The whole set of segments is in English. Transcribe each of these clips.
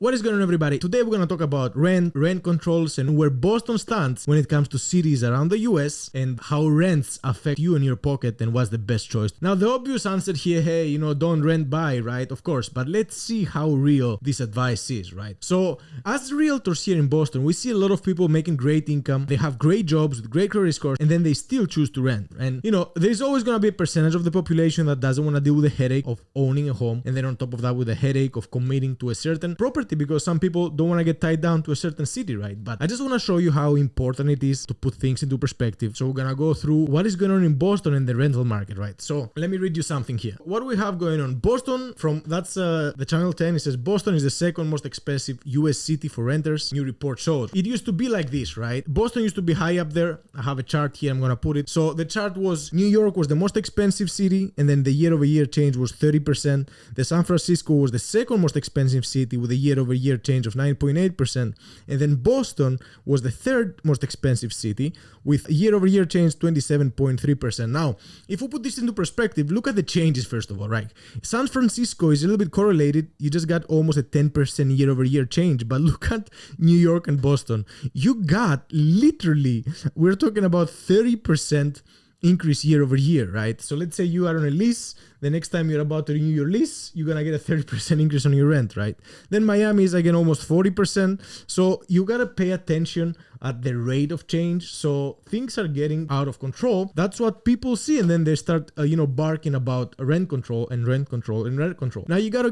What is going on, everybody? Today we're going to talk about rent controls, and where Boston stands when it comes to cities around the US and how rents affect you and your pocket and what's the best choice. Now, the obvious answer here, hey, don't rent, buy, right? Of course, but let's see how real this advice is, right? So as realtors here in Boston, we see a lot of people making great income. They have great jobs with great credit scores, and then they still choose to rent. And there's always going to be a percentage of the population that doesn't want to deal with the headache of owning a home, and then on top of that with the headache of committing to a certain property, because some people don't want to get tied down to a certain city, right? But I just want to show you how important it is to put things into perspective. So we're gonna go through what is going on in Boston and the rental market, right? So let me read you something here. What do we have going on? Boston, that's the Channel 10, it says Boston is the second most expensive US city for renters. New report shows. It used to be like this, right? Boston used to be high up there. I have a chart here, I'm gonna put it. So the chart was New York was the most expensive city, and then the year-over-year change was 30%. The San Francisco was the second most expensive city with a year-over-year change of 9.8%, and then Boston was the third most expensive city with a year-over-year change 27.3%. Now, if we put this into perspective, look at the changes first of all, right? San Francisco is a little bit correlated. You just got almost a 10% year-over-year change, but look at New York and Boston. You got literally, we're talking about 30% increase year over year, right? So let's say you are on a lease. The next time you're about to renew your lease, you're gonna get a 30% increase on your rent, right? Then Miami is again almost 40%. So you gotta pay attention at the rate of change. So things are getting out of control. That's what people see, and then they start, barking about rent control and rent control and rent control. Now you gotta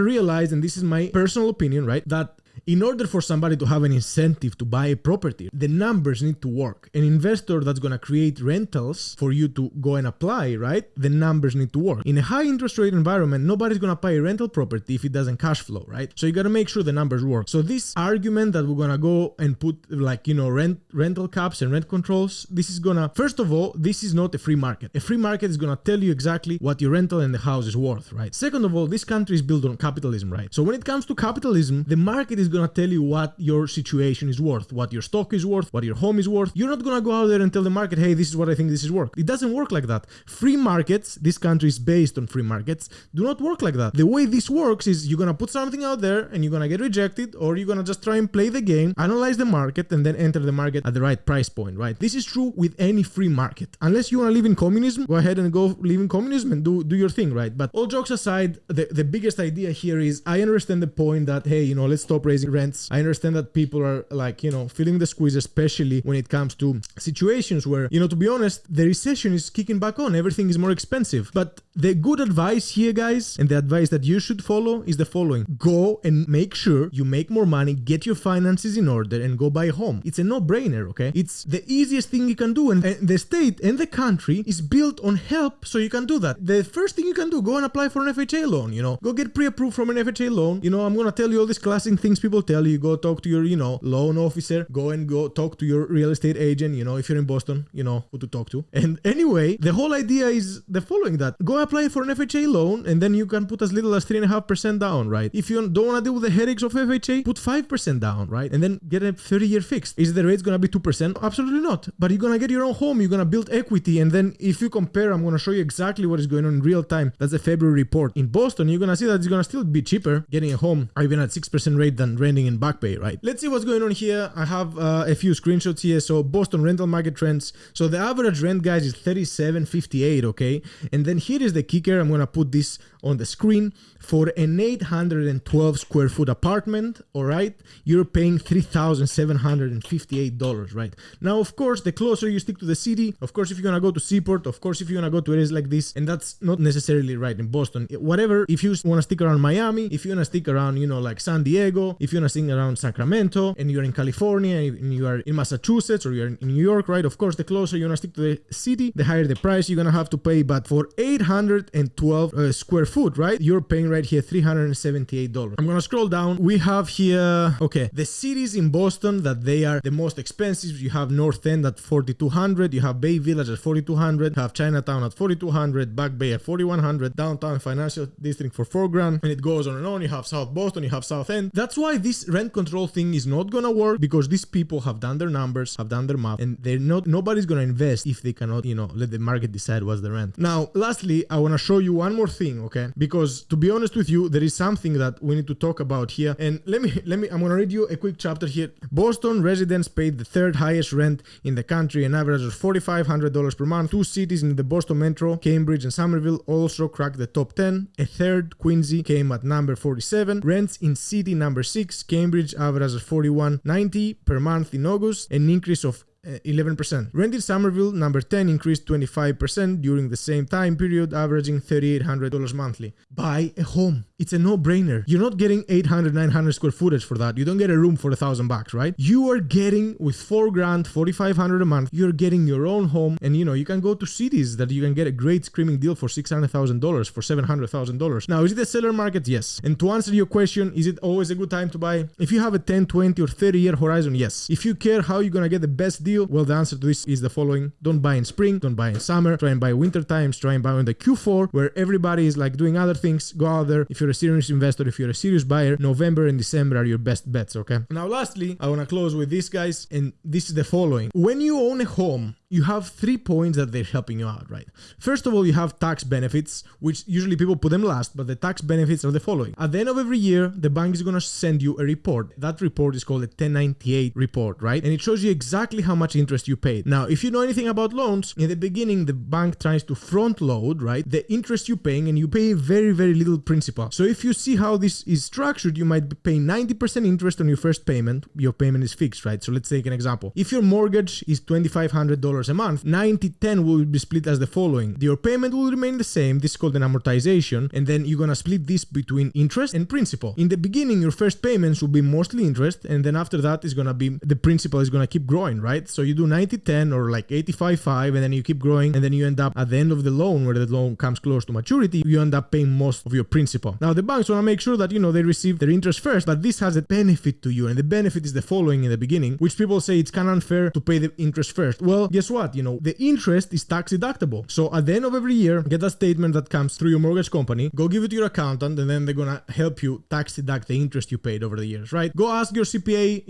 realize, and this is my personal opinion, right? That in order for somebody to have an incentive to buy a property, the numbers need to work. An investor that's going to create rentals for you to go and apply, right? The numbers need to work. In a high interest rate environment, nobody's going to buy a rental property if it doesn't cash flow, right? So you got to make sure the numbers work. So this argument that we're going to go and put rental caps and rent controls, first of all, this is not a free market. A free market is going to tell you exactly what your rental and the house is worth, right? Second of all, this country is built on capitalism, right? So when it comes to capitalism, the market is going to tell you what your situation is worth, what your stock is worth, what your home is worth. You're not going to go out there and tell the market, hey, this is what I think this is worth. It doesn't work like that. Free markets, this country is based on free markets, do not work like that. The way this works is you're going to put something out there and you're going to get rejected, or you're going to just try and play the game, analyze the market, and then enter the market at the right price point, right? This is true with any free market. Unless you want to live in communism, go ahead and go live in communism and do your thing, right? But all jokes aside, the biggest idea here is I understand the point that, hey, let's stop raising rents. I understand that people are feeling the squeeze, especially when it comes to situations where, to be honest, the recession is kicking back on. Everything is more expensive. But the good advice here, guys, and the advice that you should follow is the following. Go and make sure you make more money, get your finances in order, and go buy a home. It's a no-brainer, okay? It's the easiest thing you can do, and the state and the country is built on help, so you can do that. The first thing you can do, go and apply for an FHA loan, Go get pre-approved from an FHA loan. I'm going to tell you all these classic things people tell you. Go talk to your, loan officer. Go talk to your real estate agent. If you're in Boston, who to talk to. And anyway, the whole idea is the following: that go apply for an FHA loan, and then you can put as little as 3.5% down, right? If you don't want to deal with the headaches of FHA, put 5% down, right? And then get a 30-year fixed. Is the rate going to be 2%? Absolutely not. But you're going to get your own home. You're going to build equity. And then if you compare, I'm going to show you exactly what is going on in real time. That's the February report. In Boston, you're going to see that it's going to still be cheaper getting a home, or even at 6% rate, than renting in Back Bay, right? Let's see what's going on here. I have a few screenshots here. So Boston rental market trends. So the average rent, guys, is $37.58, okay? And then here is the kicker. I'm going to put this on the screen. For an 812 square foot apartment, all right, you're paying $3,758, right? Now, of course, the closer you stick to the city, of course, if you're going to go to Seaport, of course, if you're going to go to areas like this, and that's not necessarily right in Boston, whatever, if you want to stick around Miami, if you want to stick around, like San Diego, if you want to stick around Sacramento, and you're in California, and you are in Massachusetts, or you're in New York, right? Of course, the closer you want to stick to the city, the higher the price you're going to have to pay. But for 812 square foot, right, you're paying right here $378. I'm gonna scroll down. We have here, okay, the cities in Boston that they are the most expensive. You have North End at $4,200, you have Bay Village at $4,200, you have Chinatown at $4,200, Back Bay at $4,100, downtown Financial District for $4,000, and it goes on and on. You have South Boston, you have South End. That's why this rent control thing is not gonna work, because these people have done their numbers, have done their math, and nobody's gonna invest if they cannot, let the market decide what's the rent. Now, lastly, I wanna show you one more thing, okay? Because to be honest with you, there is something that we need to talk about here. And I'm gonna read you a quick chapter here. Boston residents paid the third highest rent in the country, an average of $4,500 per month. Two cities in the Boston metro, Cambridge and Somerville, also cracked the top 10. A third, Quincy, came at number 47. Rents in city number 6, Cambridge, average of $41.90 per month in August, an increase of 11%. Rent in Somerville, number 10, increased 25% during the same time period, averaging $3,800 monthly. Buy a home. It's a no-brainer. You're not getting 800, 900 square footage for that. You don't get a room for $1,000, right? You are getting, with $4,000, $4,500 a month, you're getting your own home. And you can go to cities that you can get a great screaming deal for $600,000, for $700,000. Now, is it a seller market? Yes. And to answer your question, is it always a good time to buy? If you have a 10, 20, or 30-year horizon, yes. If you care how you're gonna get the best deal, well, the answer to this is the following. Don't buy in spring, don't buy in summer, try and buy winter times, try and buy in the Q4, where everybody is like doing other things. Go out there. If you're a serious investor, if you're a serious buyer, November and December are your best bets, okay? Now, lastly, I want to close with this, guys, and this is the following. When you own a home, you have 3 points that they're helping you out, right? First of all, you have tax benefits, which usually people put them last, but the tax benefits are the following. At the end of every year, the bank is going to send you a report. That report is called a 1098 report, right? And it shows you exactly how much interest you paid. Now, if you know anything about loans, in the beginning, the bank tries to front load, right, the interest you're paying, and you pay very, very little principal. So if you see how this is structured, you might be paying 90% interest on your first payment. Your payment is fixed, right? So let's take an example. If your mortgage is $2,500 a month, 90-10 will be split as the following. Your payment will remain the same. This is called an amortization, and then you're gonna split this between interest and principal. In the beginning, your first payments will be mostly interest, and then after that is gonna be the principal is gonna keep growing, right? So you do 90-10 or like 85-5, and then you keep growing, and then you end up at the end of the loan, where the loan comes close to maturity, you end up paying most of your principal. Now the banks wanna make sure that they receive their interest first, but this has a benefit to you, and the benefit is the following in the beginning, which people say it's kind of unfair to pay the interest first. Well, guess what? The interest is tax deductible. So at the end of every year, get a statement that comes through your mortgage company, go give it to your accountant, and then they're gonna help you tax deduct the interest you paid over the years, right? Go ask your CPA,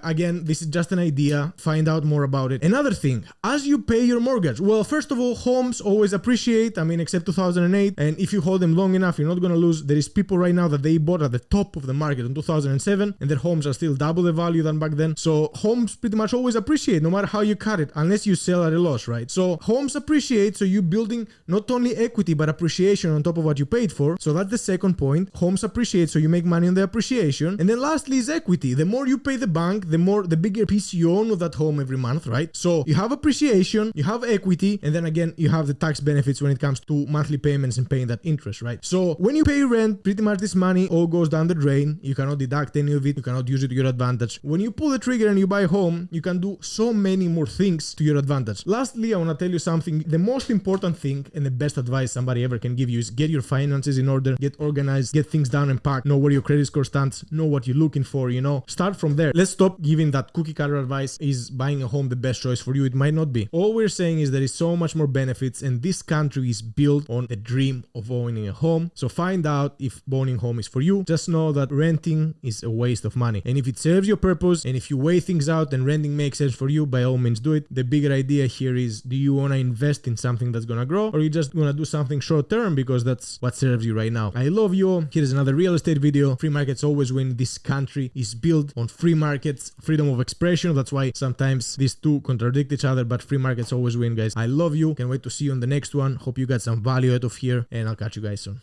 again, this is just an idea, find out more about it. Another thing, as you pay your mortgage, well, first of all, homes always appreciate, except 2008, and if you hold them long enough, you're not gonna lose. There is people right now that they bought at the top of the market in 2007, and their homes are still double the value than back then. So homes pretty much always appreciate, no matter how you cut it, unless you sell at a loss, right? So homes appreciate, so you're building not only equity but appreciation on top of what you paid for. So that's the second point. Homes appreciate, so you make money on the appreciation. And then lastly is equity. The more you pay the bank, the bigger piece you own of that home every month, right? So you have appreciation, you have equity, and then again you have the tax benefits when it comes to monthly payments and paying that interest, right? So when you pay rent, pretty much this money all goes down the drain. You cannot deduct any of it, you cannot use it to your advantage. When you pull the trigger and you buy a home, you can do so many more things to your advantage. Lastly, I want to tell you something. The most important thing and the best advice somebody ever can give you is get your finances in order, get organized, get things down and packed, know where your credit score stands, know what you're looking for, start from there. Let's stop giving that cookie cutter advice. Is buying a home the best choice for you? It might not be. All we're saying is there is so much more benefits, and this country is built on the dream of owning a home. So find out if owning a home is for you. Just know that renting is a waste of money, and if it serves your purpose, and if you weigh things out and renting makes sense for you, by all means do it. The bigger idea here is, do you want to invest in something that's gonna grow, or you just gonna do something short term because that's what serves you right now? I love you all. Here's another real estate video. Free markets always win. This country is built on free markets, freedom of expression. That's why sometimes these two contradict each other, but free markets always win, guys. I love you. Can't wait to see you on the next one. Hope you got some value out of here, and I'll catch you guys soon.